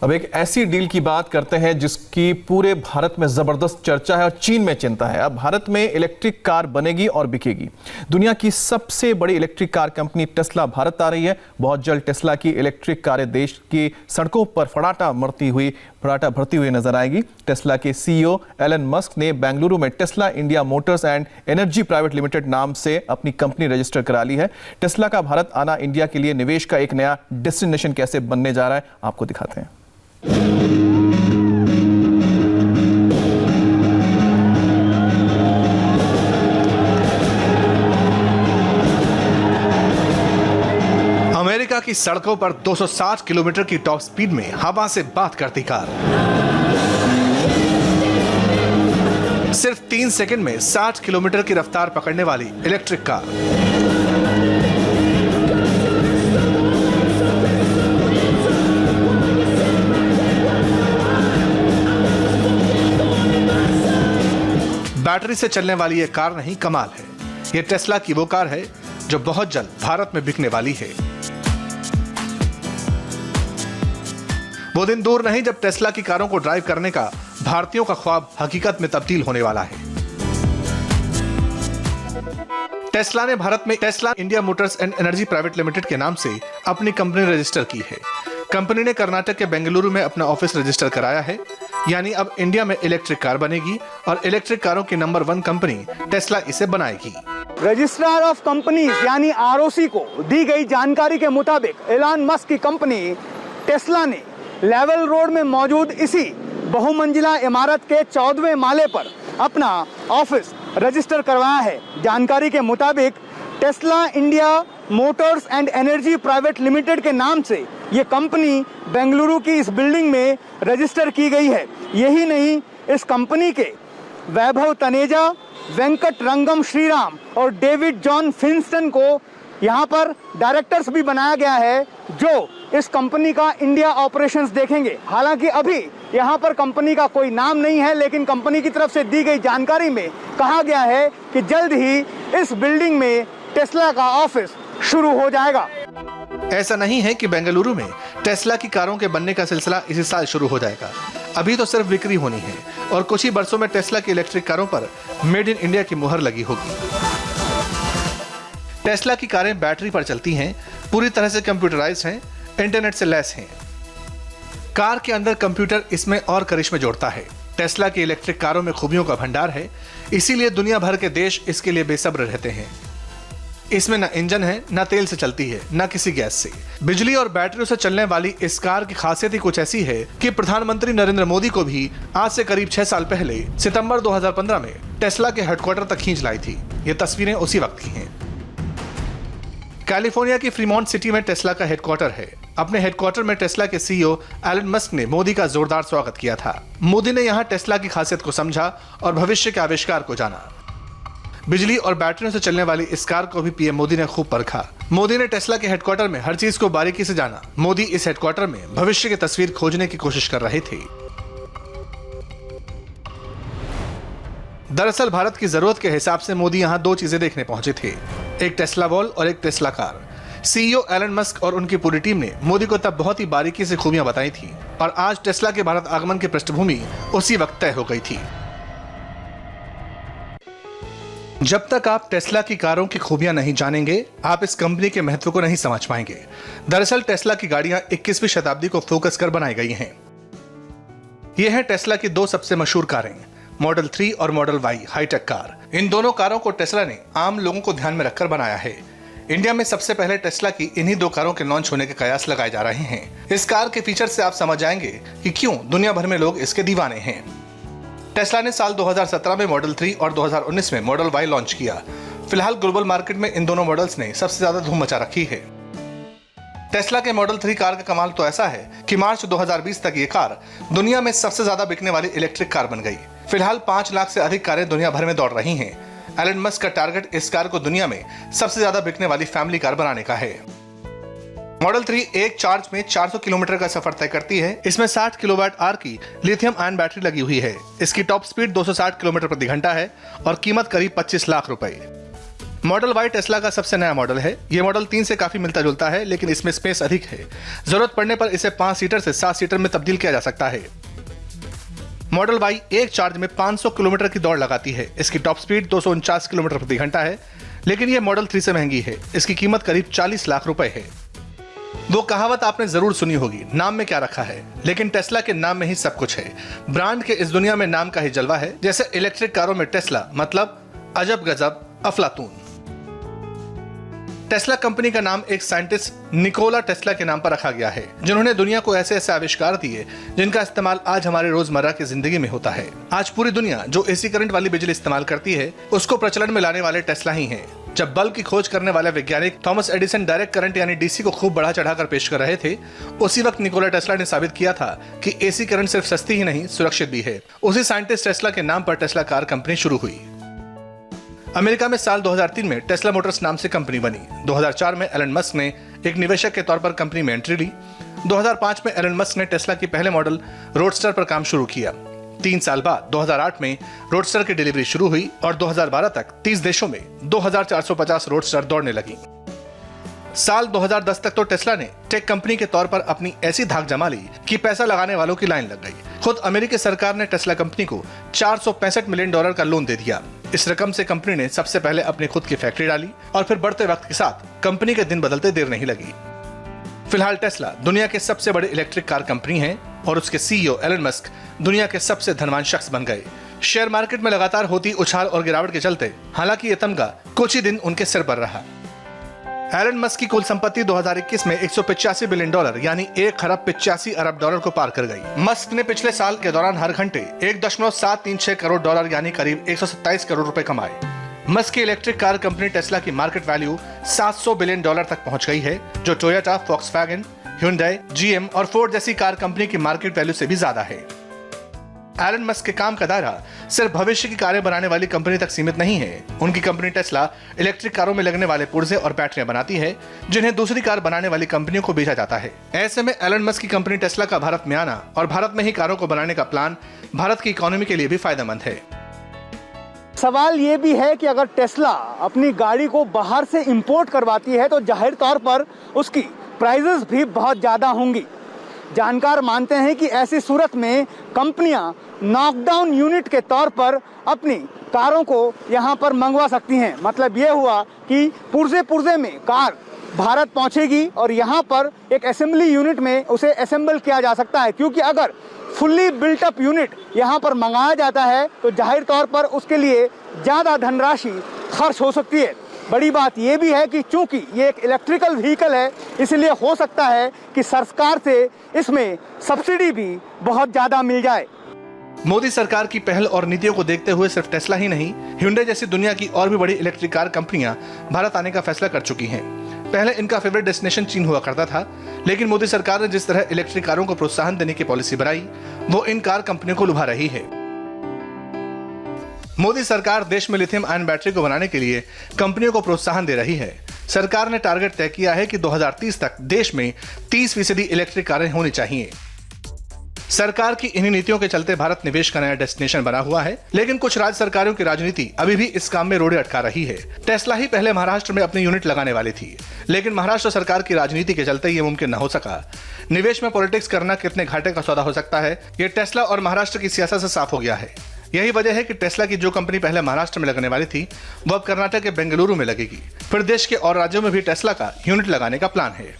अब एक ऐसी डील की बात करते हैं जिसकी पूरे भारत में जबरदस्त चर्चा है और चीन में चिंता है। अब भारत में इलेक्ट्रिक कार बनेगी और बिकेगी। दुनिया की सबसे बड़ी electric car company Tesla Bharat आ रही है। बहुत जल्द टेस्ला की इलेक्ट्रिक कारें देश की सड़कों पर फटाटा भरती हुई नजर आएगी। टेस्ला के सीईओ एलन मस्क ने बेंगलुरु में Tesla India Motors and energy private limited नाम से अपनी कंपनी रजिस्टर करा ली है। टेस्ला का भारत आना इंडिया के लिए निवेश का एक नया डेस्टिनेशन कैसे बनने जा रहा है, आपको दिखाते हैं। अमेरिका की सड़कों पर 260 किलोमीटर की टॉप स्पीड में हवा से बात करती कार, सिर्फ 3 सेकंड में 60 किलोमीटर की रफ्तार पकड़ने वाली इलेक्ट्रिक कार। बैटरी से चलने वाली यह कार नहीं, कमाल है। यह टेस्ला की वो कार है जो बहुत जल्द भारत में बिकने वाली है। वो दिन दूर नहीं जब टेस्ला की कारों को ड्राइव करने का भारतीयों का ख्वाब हकीकत में तब्दील होने वाला है। टेस्ला ने भारत में Tesla India Motors and energy private limited के नाम से अपनी कंपनी रजिस्टर की है। कंपनी ने कर्नाटक के बेंगलुरु में अपना ऑफिस रजिस्टर कराया है। यानी अब इंडिया में इलेक्ट्रिक कार बनेगी और इलेक्ट्रिक कारों की नंबर 1 कंपनी टेस्ला इसे बनाएगी। रजिस्ट्रार ऑफ कंपनीज यानी आरओसी को दी गई जानकारी के मुताबिक एलन मस्क की कंपनी टेस्ला ने लेवल रोड में मौजूद इसी बहुमंजिला इमारत के 14वें माले पर अपना ऑफिस रजिस्टर करवाया है। जानकारी के मुताबिक Tesla India Motors and energy private limited के नाम से ये कंपनी बेंगलुरु की इस बिल्डिंग में रजिस्टर की गई है। यही नहीं, इस कंपनी के वैभव तनेजा, वेंकट रंगम श्रीराम और डेविड जॉन फिंस्टन को यहाँ पर डायरेक्टर्स भी बनाया गया है जो इस कंपनी का इंडिया ऑपरेशंस देखेंगे। हालांकि अभी यहाँ पर कंपनी का कोई नाम नहीं है, लेकिन कंपनी की तरफ से दी गई जानकारी में कहा गया है कि जल्द ही इस बिल्डिंग में टेस्ला का ऑफिस शुरू हो जाएगा। ऐसा नहीं है कि बेंगलुरु में टेस्ला की कारों के बनने का सिलसिला इसी साल शुरू हो जाएगा। अभी तो सिर्फ बिक्री होनी है और कुछ ही बरसों में टेस्ला की इलेक्ट्रिक कारों पर मेड इन इंडिया की मुहर लगी होगी। टेस्ला की कारें बैटरी पर चलती हैं, पूरी तरह से कंप्यूटराइज्ड हैं, इंटरनेट से लैस हैं। कार के अंदर कंप्यूटर इसमें और करिश्मे जोड़ता है। टेस्ला की इलेक्ट्रिक कारों में खूबियों का भंडार है, इसीलिए दुनिया भर के देश इसके लिए बेसब्र रहते हैं। इसमें न इंजन है, न तेल से चलती है, न किसी गैस से। बिजली और बैटरियों से चलने वाली इस कार की खासियत ही कुछ ऐसी है कि प्रधानमंत्री नरेंद्र मोदी को भी आज से करीब 6 साल पहले सितंबर 2015 में टेस्ला के हेडक्वार्टर तक खींच लाई थी। ये तस्वीरें उसी वक्त की हैं। कैलिफोर्निया की फ्रीमॉन्ट सिटी में टेस्ला का हेडक्वार्टर है। अपने हेडक्वार्टर में टेस्ला के सीईओ एलन मस्क ने मोदी का जोरदार स्वागत किया था। मोदी ने यहाँ टेस्ला की खासियत को समझा और भविष्य के आविष्कार को जाना। बिजली और बैटरियों से चलने वाली इस कार को भी पीएम मोदी ने खूब परखा। मोदी ने टेस्ला के हेडक्वार्टर में हर चीज को बारीकी से जाना। मोदी इस हेडक्वार्टर में भविष्य की तस्वीर खोजने की कोशिश कर रहे थे। दरअसल भारत की जरूरत के हिसाब से मोदी यहाँ 2 चीजें देखने पहुंचे थे, एक टेस्ला वॉल और एक Tesla car. CEO Elon Musk और उनकी पूरी टीम ने मोदी को तब बहुत ही बारीकी से खूबियां बताई थी और आज टेस्ला के भारत आगमन की पृष्ठभूमि उसी वक्त तय हो गई थी। जब तक आप टेस्ला की कारों की खूबियां नहीं जानेंगे, आप इस कंपनी के महत्व को नहीं समझ पाएंगे। दरअसल टेस्ला की गाड़ियां 21वीं शताब्दी को फोकस कर बनाई गई हैं। ये हैं टेस्ला की 2 सबसे मशहूर कारें, मॉडल 3 और मॉडल Y हाईटेक कार। इन दोनों कारों को टेस्ला ने आम लोगों को ध्यान में रखकर बनाया है। इंडिया में सबसे पहले टेस्ला की इन्हीं 2 कारों के लॉन्च होने के कयास लगाए जा रहे हैं। इस कार के फीचर से आप समझ जाएंगे कि क्यों दुनिया भर में लोग इसके दीवाने हैं। टेस्ला ने साल 2017 में मॉडल 3 और 2019 में मॉडल Y लॉन्च किया। फिलहाल ग्लोबल मार्केट में इन दोनों मॉडल्स ने सबसे ज्यादा धूम मचा रखी है। टेस्ला के मॉडल 3 कार का कमाल तो ऐसा है कि मार्च 2020 तक ये कार दुनिया में सबसे ज्यादा बिकने वाली इलेक्ट्रिक कार बन गई। फिलहाल 5 लाख से अधिक कारें दुनिया भर में दौड़ रही हैं। एलन मस्क का टारगेट इस कार को दुनिया में सबसे ज्यादा बिकने वाली फैमिली कार बनाने का है। मॉडल 3 एक चार्ज में 400 किलोमीटर का सफर तय करती है। इसमें 60 किलोवाट आवर की लिथियम आयन बैटरी लगी हुई है। इसकी टॉप स्पीड 260 किलोमीटर प्रति घंटा है और कीमत करीब 25 लाख रुपए। मॉडल वाई टेस्ला का सबसे नया मॉडल है। ये मॉडल 3 से काफी मिलता जुलता है, लेकिन इसमें स्पेस अधिक है। जरूरत पड़ने पर इसे 5 सीटर से 7 सीटर में तब्दील किया जा सकता है। मॉडल वाई एक चार्ज में 500 किलोमीटर की दौड़ लगाती है। इसकी टॉप स्पीड 249 किलोमीटर प्रति घंटा है, लेकिन यह मॉडल 3 से महंगी है। इसकी कीमत करीब 40 लाख रुपए है। वो कहावत आपने जरूर सुनी होगी, नाम में क्या रखा है, लेकिन टेस्ला के नाम में ही सब कुछ है। ब्रांड के इस दुनिया में नाम का ही जलवा है। जैसे इलेक्ट्रिक कारों में टेस्ला मतलब अजब गजब अफलातून। टेस्ला कंपनी का नाम एक साइंटिस्ट निकोला टेस्ला के नाम पर रखा गया है, जिन्होंने दुनिया को ऐसे ऐसे आविष्कार दिए जिनका इस्तेमाल आज हमारे रोजमर्रा की जिंदगी में होता है। आज पूरी दुनिया जो एसी करंट वाली बिजली इस्तेमाल करती है, उसको प्रचलन में लाने वाले टेस्ला ही हैं। जब बल्ब की खोज करने वाले वैज्ञानिक थॉमस एडिसन डायरेक्ट करंट यानी डीसी को खूब बढ़ा चढ़ाकर पेश कर रहे थे, उसी वक्त निकोला टेस्ला ने साबित किया था कि एसी करंट सिर्फ सस्ती ही नहीं, सुरक्षित भी है। उसी साइंटिस्ट टेस्ला के नाम पर टेस्ला कार कंपनी शुरू हुई। अमेरिका में साल 2003 में टेस्ला मोटर्स नाम से कंपनी बनी। 2004 में एलन मस्क ने एक निवेशक के तौर पर कंपनी में एंट्री ली। 2005 में एलन मस्क ने टेस्ला की पहले मॉडल रोडस्टर पर काम शुरू किया। 3 साल बाद 2008 में रोडस्टर की डिलीवरी शुरू हुई और 2012 तक 30 देशों में 2450 रोडस्टर दौड़ने लगी। साल 2010 तक तो टेस्ला ने टेक कंपनी के तौर पर अपनी ऐसी धाक जमा ली कि पैसा लगाने वालों की लाइन लग गई। खुद अमेरिकी सरकार ने टेस्ला कंपनी को $465 मिलियन का लोन दे दिया। इस रकम से कंपनी ने सबसे पहले अपनी खुद की फैक्ट्री डाली और फिर बढ़ते वक्त के साथ कंपनी के दिन बदलते देर नहीं लगी। फिलहाल टेस्ला दुनिया के सबसे बड़े इलेक्ट्रिक कार कंपनी है और उसके सीईओ एलन मस्क दुनिया के सबसे धनवान शख्स बन गए। शेयर मार्केट में लगातार होती उछाल और गिरावट के चलते हालांकि ये तमगा कुछ ही दिन उनके सिर पर रहा। एलन मस्क की कुल संपत्ति 2021 में $185 बिलियन यानी $1.85 अरब को पार कर गई। मस्क ने पिछले साल के दौरान हर घंटे $1.736 करोड़ यानी करीब 127 करोड़ रुपए कमाए। मस्क की इलेक्ट्रिक कार कंपनी टेस्ला की मार्केट वैल्यू $700 बिलियन तक पहुंच गई है, जो टोयोटा, फॉक्सवैगन, ह्यूंडई, जीएम और फोर्ड जैसी कार कंपनी की मार्केट वैल्यू से भी ज्यादा है। एलन मस्क के काम का दायरा सिर्फ भविष्य की कारें बनाने वाली कंपनी तक सीमित नहीं है। उनकी कंपनी टेस्ला इलेक्ट्रिक कारों में लगने वाले पुर्जे और बैटरियां बनाती है, जिन्हें दूसरी कार बनाने वाली कंपनियों को बेचा जाता है। ऐसे में एलन मस्क की कंपनी टेस्ला का भारत में आना और भारत में ही कारों को बनाने का प्लान भारत की इकोनॉमी के लिए भी फायदेमंद है। सवाल ये भी है कि अगर टेस्ला अपनी गाड़ी को बाहर से इंपोर्ट करवाती है तो जाहिर तौर पर उसकी प्राइसेस भी बहुत ज़्यादा होंगी। जानकार मानते हैं कि ऐसी सूरत में कंपनियां नॉकडाउन यूनिट के तौर पर अपनी कारों को यहां पर मंगवा सकती हैं। मतलब ये हुआ कि पुर्जे में कार भारत पहुंचेगी और यहां पर एक असेंबली यूनिट में उसे असेंबल किया जा सकता है, क्योंकि अगर फुल्ली बिल्ट अप यूनिट यहां पर मंगाया जाता है तो जाहिर तौर पर उसके लिए ज़्यादा धनराशि खर्च हो सकती है। बड़ी बात यह भी है कि चूंकि ये एक इलेक्ट्रिकल व्हीकल है, इसलिए हो सकता है कि सरकार से इसमें सब्सिडी भी बहुत ज़्यादा मिल जाए। मोदी सरकार की पहल और नीतियों को देखते हुए सिर्फ टेस्ला ही नहीं, ह्यूंडई जैसी दुनिया की और भी बड़ी इलेक्ट्रिक कार कंपनियां भारत आने का फैसला कर चुकी हैं। पहले इनका फेवरेट डेस्टिनेशन चीन हुआ करता था, लेकिन मोदी सरकार ने जिस तरह इलेक्ट्रिक कारों को प्रोत्साहन देने की पॉलिसी बनाई, वो इन कार कंपनियों को लुभा रही है। मोदी सरकार देश में लिथियम आयन बैटरी को बनाने के लिए कंपनियों को प्रोत्साहन दे रही है। सरकार ने टारगेट तय किया है कि 2030 तक देश में 30% इलेक्ट्रिक कारें होनी चाहिए। सरकार की इन्हीं नीतियों के चलते भारत निवेश का नया डेस्टिनेशन बना हुआ है, लेकिन कुछ राज्य सरकारों की राजनीति अभी भी इस काम में रोड़े अटका रही है। टेस्ला ही पहले महाराष्ट्र में अपनी यूनिट लगाने वाली थी, लेकिन महाराष्ट्र सरकार की राजनीति के चलते ये मुमकिन न हो सका। निवेश में पॉलिटिक्स करना कितने घाटे का सौदा हो सकता है, ये टेस्ला और महाराष्ट्र की सियासत से साफ हो गया है। यही वजह है कि टेस्ला की जो कंपनी पहले महाराष्ट्र में लगने वाली थी, वो अब कर्नाटक के बेंगलुरु में लगेगी। फिर देश के और राज्यों में भी टेस्ला का यूनिट लगाने का प्लान है।